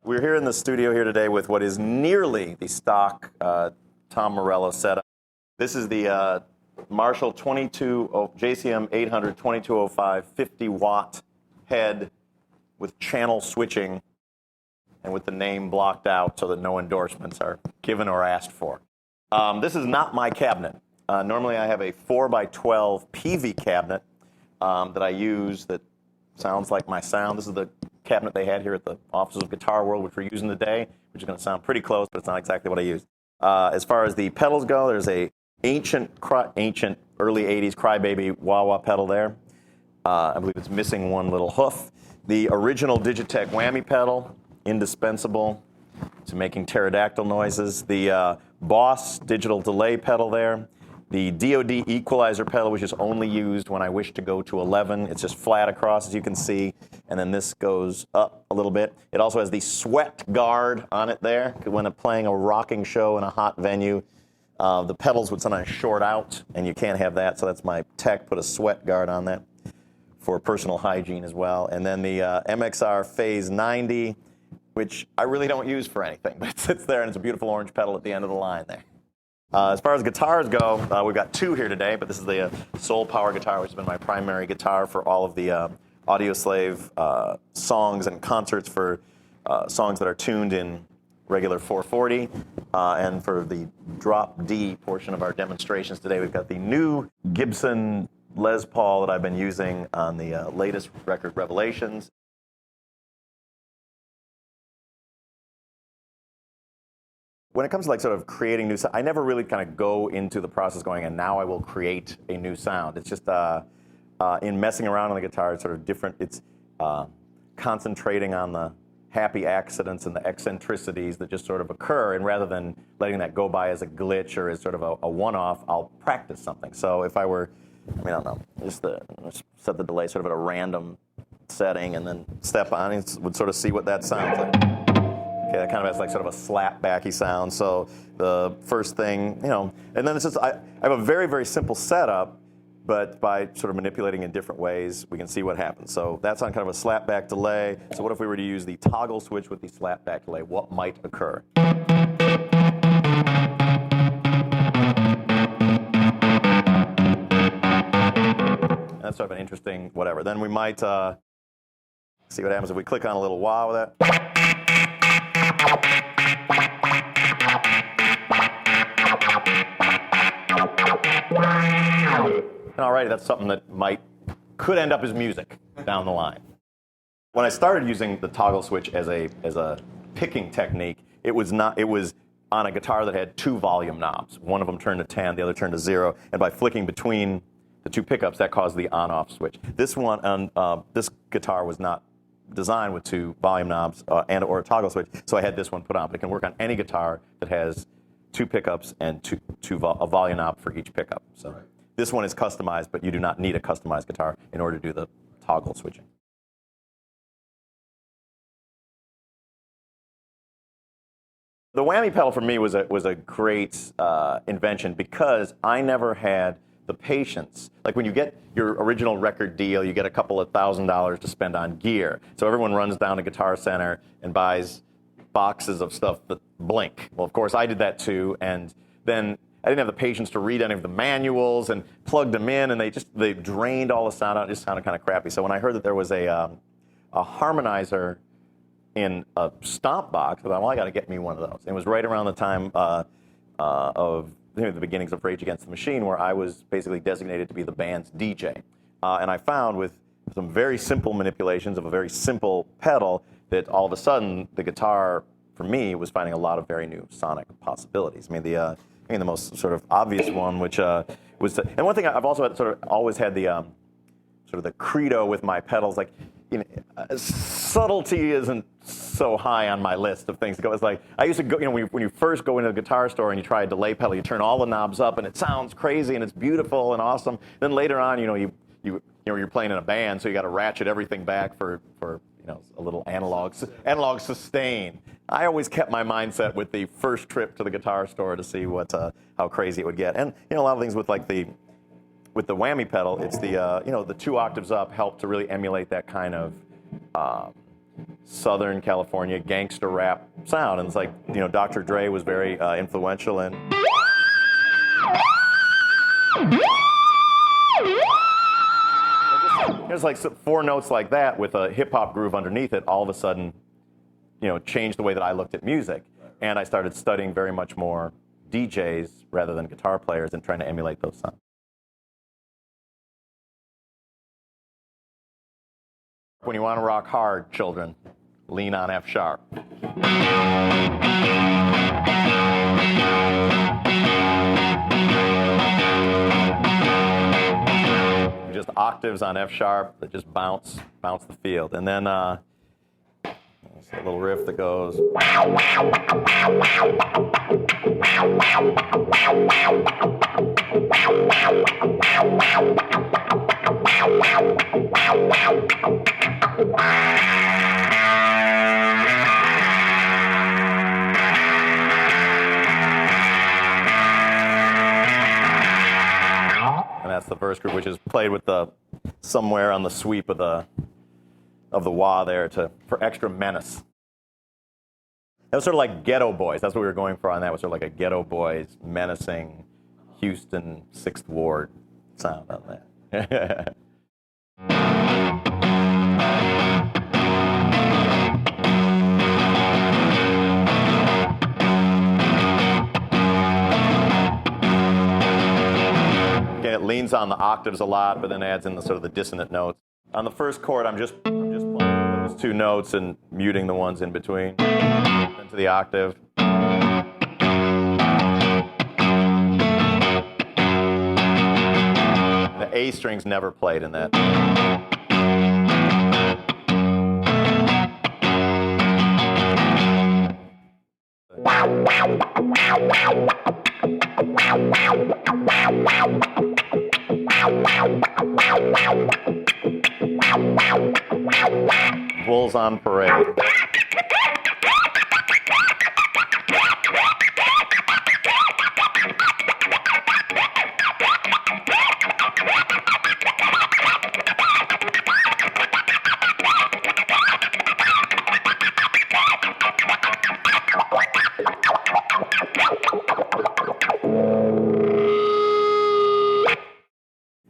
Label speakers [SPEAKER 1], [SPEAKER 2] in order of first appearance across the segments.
[SPEAKER 1] We're here in the studio here today with what is nearly the stock Tom Morello setup. This is the Marshall JCM 800 2205 50-watt head with channel switching and with the name blocked out so that no endorsements are given or asked for. This is not my cabinet. Normally I have a 4x12 PV cabinet that I use that sounds like my sound. This is the cabinet they had here at the offices of Guitar World, which we're using today, which is going to sound pretty close, but it's not exactly what I use. As far as the pedals go, there's a ancient early 80s Crybaby wah-wah pedal there. I believe it's missing one little hoof. The original Digitech whammy pedal, indispensable to making pterodactyl noises. The Boss digital delay pedal there. The DoD equalizer pedal, which is only used when I wish to go to 11. It's just flat across, as you can see, and then this goes up a little bit. It also has the sweat guard on it there. When I'm playing a rocking show in a hot venue, the pedals would sometimes short out, and you can't have that, so that's my tech, put a sweat guard on that for personal hygiene as well. And then the MXR Phase 90, which I really don't use for anything, but it sits there, and it's a beautiful orange pedal at the end of the line there. As far as guitars go, we've got two here today, but this is the Soul Power guitar, which has been my primary guitar for all of the Audioslave songs and concerts for songs that are tuned in regular 440. And for the drop D portion of our demonstrations today, we've got the new Gibson Les Paul that I've been using on the latest record, Revelations. When it comes to like sort of creating new sound, I never really kind of go into the process going, and now I will create a new sound. It's just in messing around on the guitar, it's sort of different. It's concentrating on the happy accidents and the eccentricities that just sort of occur, and rather than letting that go by as a glitch or as sort of a one-off, I'll practice something. So if I were, I don't know, just set the delay sort of at a random setting and then step on it, would sort of see what that sounds like. Okay, that kind of has like sort of a slap-backy sound. So the first thing, and then it's just, I have a very, very simple setup, but by sort of manipulating in different ways, we can see what happens. So that's on kind of a slap-back delay. So what if we were to use the toggle switch with the slap-back delay? What might occur? That's sort of an interesting whatever. Then we might see what happens if we click on a little wah with that. Alrighty, that's something that could end up as music down the line. When I started using the toggle switch as a picking technique, it was on a guitar that had two volume knobs. One of them turned to 10, the other turned to 0, and by flicking between the two pickups, that caused the on-off switch. This guitar was not designed with two volume knobs or a toggle switch, so I had this one put on. But it can work on any guitar that has two pickups and a volume knob for each pickup. So right. This one is customized, but you do not need a customized guitar in order to do the toggle switching. The whammy pedal for me was a great invention because I never had the patience. Like when you get your original record deal, you get a couple of $1,000s to spend on gear. So everyone runs down to Guitar Center and buys boxes of stuff that blink. Well, of course, I did that too, and then I didn't have the patience to read any of the manuals and plugged them in, and they drained all the sound out. It just sounded kind of crappy. So when I heard that there was a harmonizer in a stomp box, I thought, well, I got to get me one of those. And it was right around the time of the beginnings of Rage Against the Machine, where I was basically designated to be the band's DJ. And I found with some very simple manipulations of a very simple pedal that all of a sudden the guitar, for me, was finding a lot of very new sonic possibilities. The most sort of obvious one, which was, and one thing I've also had, sort of always had the sort of the credo with my pedals, like, subtlety isn't so high on my list of things to go. It's like, I used to go, when you first go into a guitar store and you try a delay pedal, you turn all the knobs up and it sounds crazy and it's beautiful and awesome. Then later on, you're playing in a band, so you got to ratchet everything back for a little analog sustain. I always kept my mindset with the first trip to the guitar store to see how crazy it would get. And a lot of things with the whammy pedal, it's the 2 octaves up help to really emulate that kind of Southern California gangster rap sound. And it's like, you know, Dr. Dre was very influential in. There's like 4 notes like that with a hip-hop groove underneath it, all of a sudden, you know, changed the way that I looked at music. And I started studying very much more DJs rather than guitar players and trying to emulate those sounds. When you want to rock hard, children, lean on F sharp. Just octaves on F sharp that just bounce the field. And then a little riff that goes. And that's the verse group, which is played with the somewhere on the sweep of the wah there for extra menace. That was sort of like Ghetto Boys. That's what we were going for on that. Was sort of like a Ghetto Boys menacing Houston 6th Ward sound on that. Again, it leans on the octaves a lot, but then adds in the sort of the dissonant notes. On the first chord, I'm just playing those 2 notes and muting the ones in between. Into the octave. The A string's never played in that. Bulls on Parade.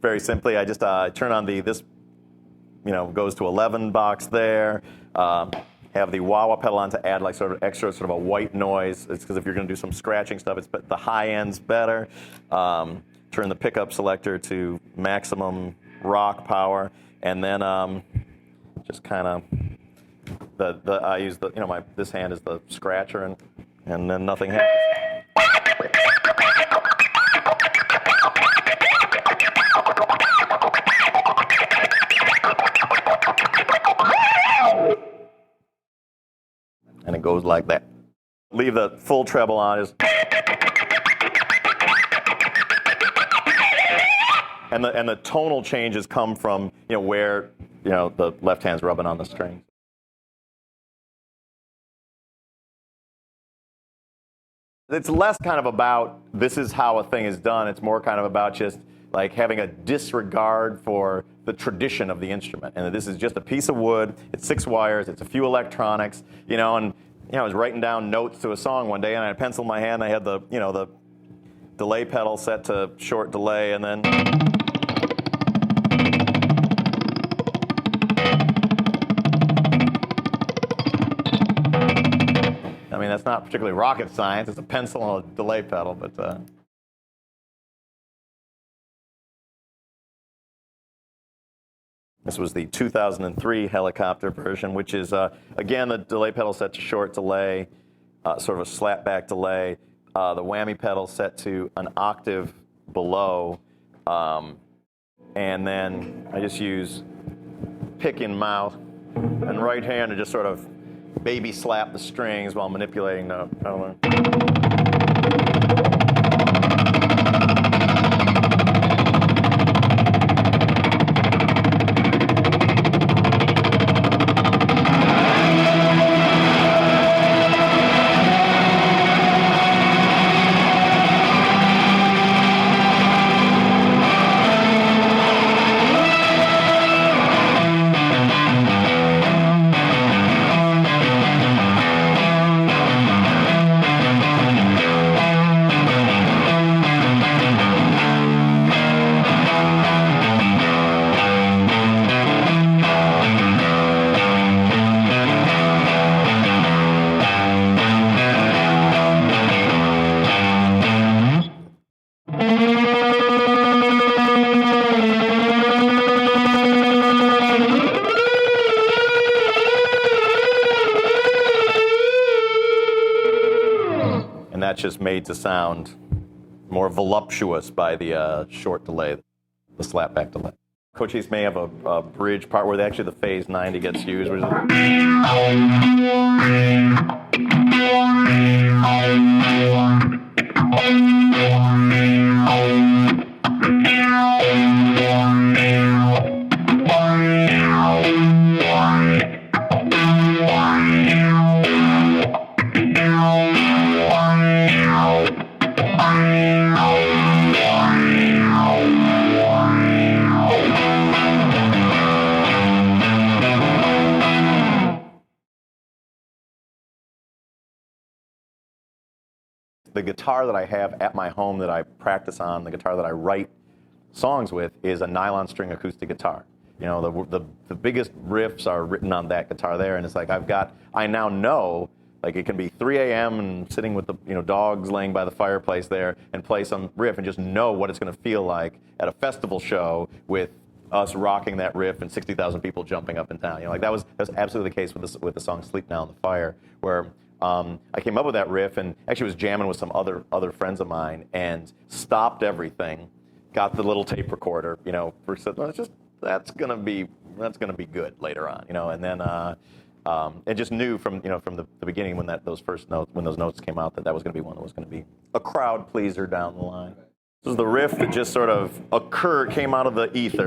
[SPEAKER 1] Very simply, I just turn on this, you know, goes to 11 box there. Have the wah-wah pedal on to add like sort of extra sort of a white noise. It's because if you're going to do some scratching stuff, it's the high end's better. Turn the pickup selector to maximum rock power, and then just kind of I use the, you know, this hand is the scratcher, and then nothing happens. And it goes like that. Leave the full treble on. And the tonal changes come from, you know, where, you know, the left hand's rubbing on the string. It's less kind of about this is how a thing is done. It's more kind of about just like having a disregard for the tradition of the instrument, and that this is just a piece of wood. It's 6 wires. It's a few electronics, you know. And you know, I was writing down notes to a song one day, and I had a pencil in my hand. And I had the, you know, the delay pedal set to short delay, and then. I mean, that's not particularly rocket science. It's a pencil and a delay pedal, but. This was the 2003 helicopter version, which is, again, the delay pedal set to short delay, sort of a slapback delay. The whammy pedal set to an octave below. And then I just use pick in mouth and right hand to just sort of baby slap the strings while manipulating the pedal. that's just made to sound more voluptuous by the short delay, the slapback delay. Cochise may have a bridge part where actually the phase 90 gets used. Which the guitar that I have at my home that I practice on, the guitar that I write songs with, is a nylon string acoustic guitar. You know, the biggest riffs are written on that guitar there, and it's like I now know, like it can be 3 a.m. and sitting with the dogs laying by the fireplace there and play some riff and just know what it's going to feel like at a festival show with us rocking that riff and 60,000 people jumping up and down. You know, like that's absolutely the case with the song "Sleep Now in the Fire," where I came up with that riff and actually was jamming with some other friends of mine and stopped everything, got the little tape recorder, said, well, that's gonna be good later on, and then and just knew from the beginning when those notes came out that was gonna be one that was gonna be a crowd pleaser down the line. This is the riff that just sort of came out of the ether.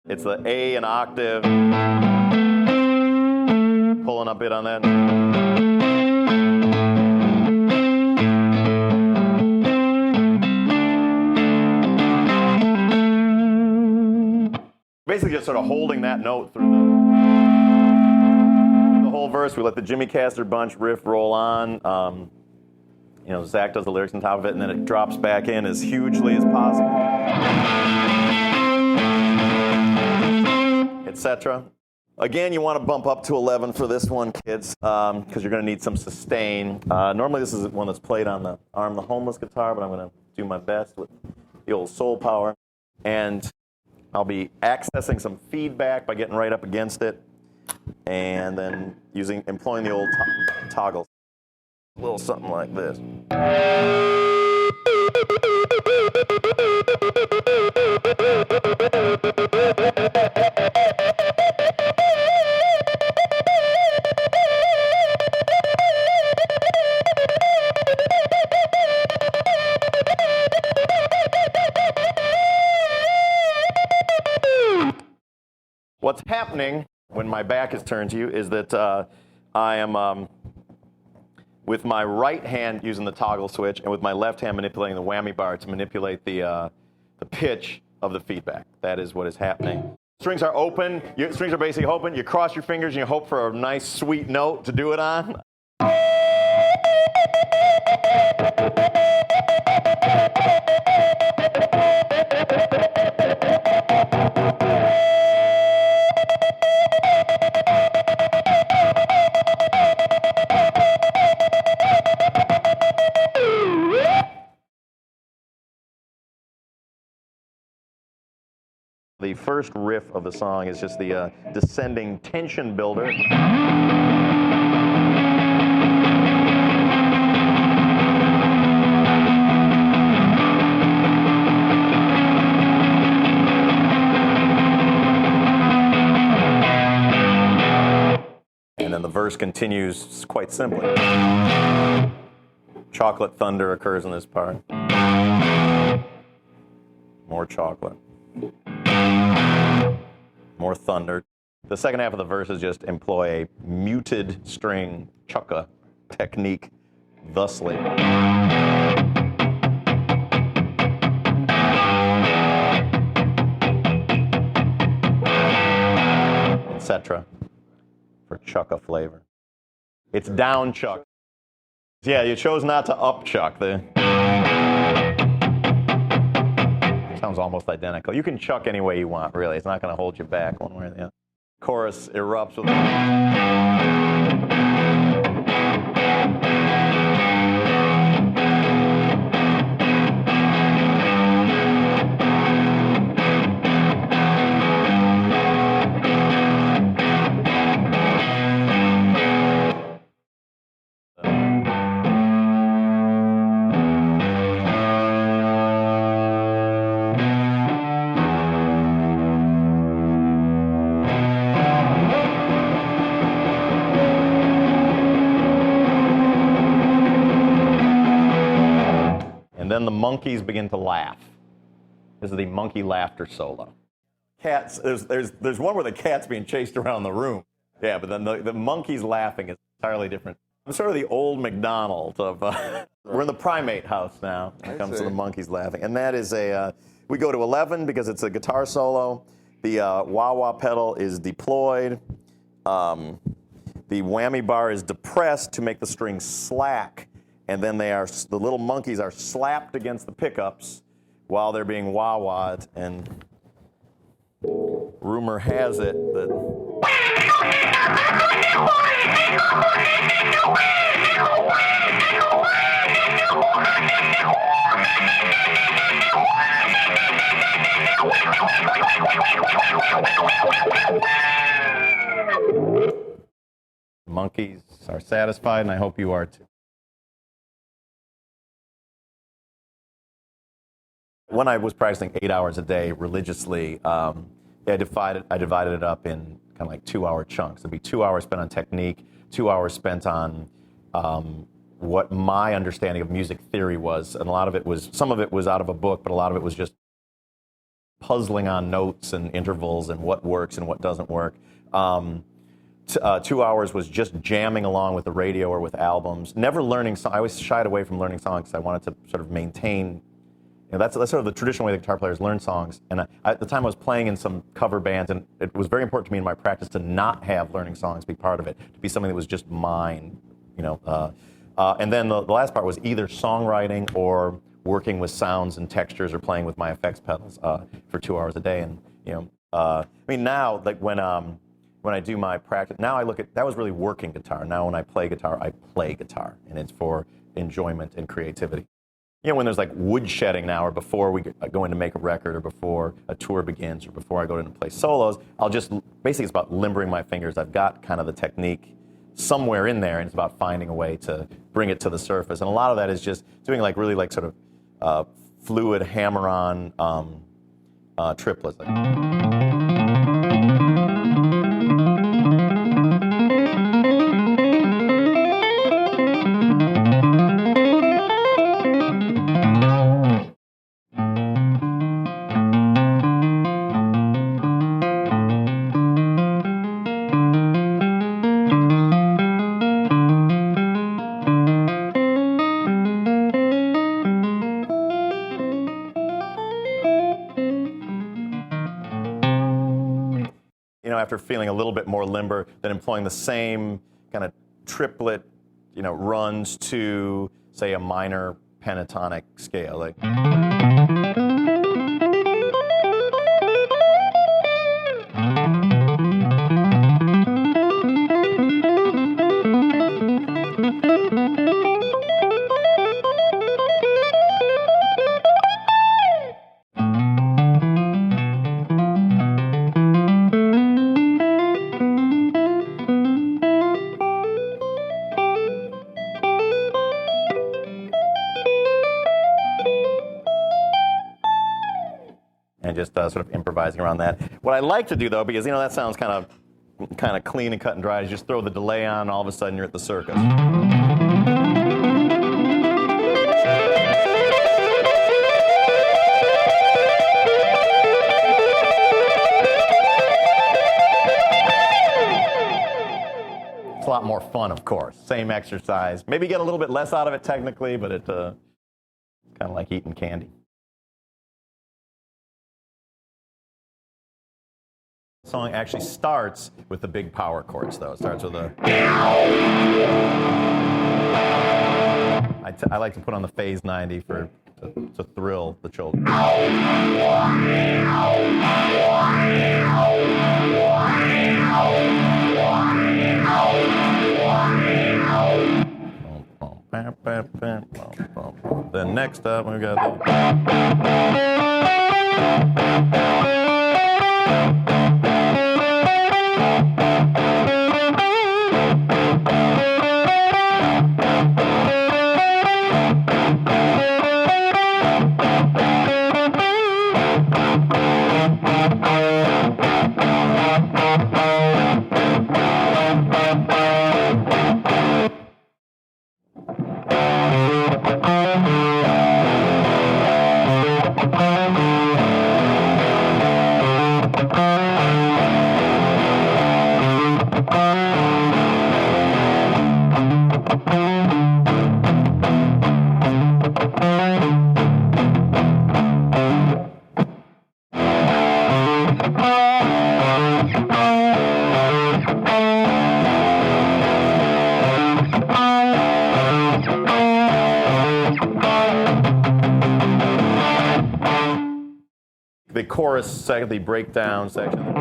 [SPEAKER 1] It's the A an octave, pulling a bit on that. Basically just sort of holding that note through the whole verse. We let the Jimmy Castor Bunch riff roll on. Zach does the lyrics on top of it, and then it drops back in as hugely as possible, etc. Again, you want to bump up to 11 for this one, kids, because you're going to need some sustain. Normally this is one that's played on the Arm the Homeless guitar, but I'm going to do my best with the old Soul Power. And I'll be accessing some feedback by getting right up against it, and then employing the old toggles. A little something like this. What's happening when my back is turned to you is that I am, with my right hand using the toggle switch and with my left hand manipulating the whammy bar to manipulate the pitch of the feedback. That is what is happening. Strings are open. Strings are basically open. You cross your fingers and you hope for a nice, sweet note to do it on. The first riff of the song is just the descending tension builder. And then the verse continues quite simply. Chocolate thunder occurs in this part. More chocolate. More thunder. The second half of the verse is just employ a muted string chukka technique thusly. Etc. for chukka flavor. It's down chuck. Yeah, you chose not to up chuck. Sounds almost identical. You can chuck any way you want, really. It's not going to hold you back one way or the other. Chorus erupts with... then the monkeys begin to laugh. This is the monkey laughter solo. Cats, there's one where the cat's being chased around the room. Yeah, but then the monkey's laughing is entirely different. I'm sort of the old McDonald of, we're in the primate house now when it comes to the monkeys laughing. And that is we go to 11 because it's a guitar solo. The wah-wah pedal is deployed. The whammy bar is depressed to make the strings slack. And then the little monkeys are slapped against the pickups while they're being wah-wah'd. And rumor has it that monkeys are satisfied, and I hope you are too. When I was practicing 8 hours a day religiously, I divided it up in kind of like 2-hour chunks. It'd be 2 hours spent on technique, 2 hours spent on what my understanding of music theory was, and some of it was out of a book, but a lot of it was just puzzling on notes and intervals and what works and what doesn't work. 2 hours was just jamming along with the radio or with albums. Never learning songs. I always shied away from learning songs because I wanted to sort of maintain. That's sort of the traditional way the guitar players learn songs. And at the time I was playing in some cover bands, and it was very important to me in my practice to not have learning songs be part of it, to be something that was just mine, And then the last part was either songwriting or working with sounds and textures or playing with my effects pedals for 2 hours a day. And now, like when I do my practice, now I look at that was really working guitar. Now when I play guitar, and it's for enjoyment and creativity. When there's like woodshedding now, or before we go in to make a record, or before a tour begins, or before I go in to play solos, basically it's about limbering my fingers. I've got kind of the technique somewhere in there, and it's about finding a way to bring it to the surface. And a lot of that is just doing really sort of fluid hammer-on triplets. After feeling a little bit more limber, then employing the same kind of triplet, runs to, say, a minor pentatonic scale. Like. And just sort of improvising around that. What I like to do, though, because that sounds kind of clean and cut and dry, is just throw the delay on, and all of a sudden you're at the circus. It's a lot more fun, of course. Same exercise. Maybe get a little bit less out of it technically, but it's kind of like eating candy. The song actually starts with the big power chords, though. It starts with a. I like to put on the phase 90 to thrill the children. Then next up, we've got chorus, the breakdown section.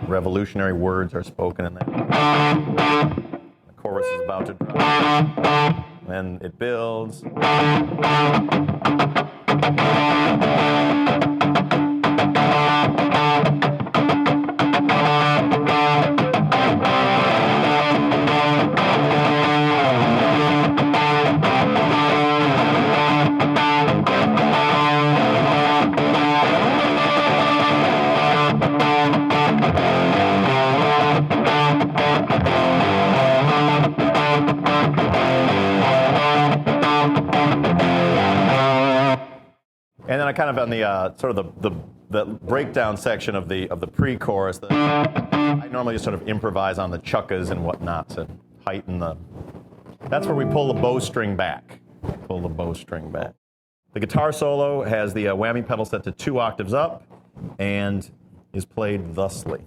[SPEAKER 1] Revolutionary words are spoken in that. The chorus is about to drop. Then it builds. And then I kind of on the sort of the breakdown section of the pre-chorus, I normally just sort of improvise on the chuckas and whatnot to heighten the. That's where we pull the bowstring back. Pull the bowstring back. The guitar solo has the whammy pedal set to 2 octaves up, and is played thusly.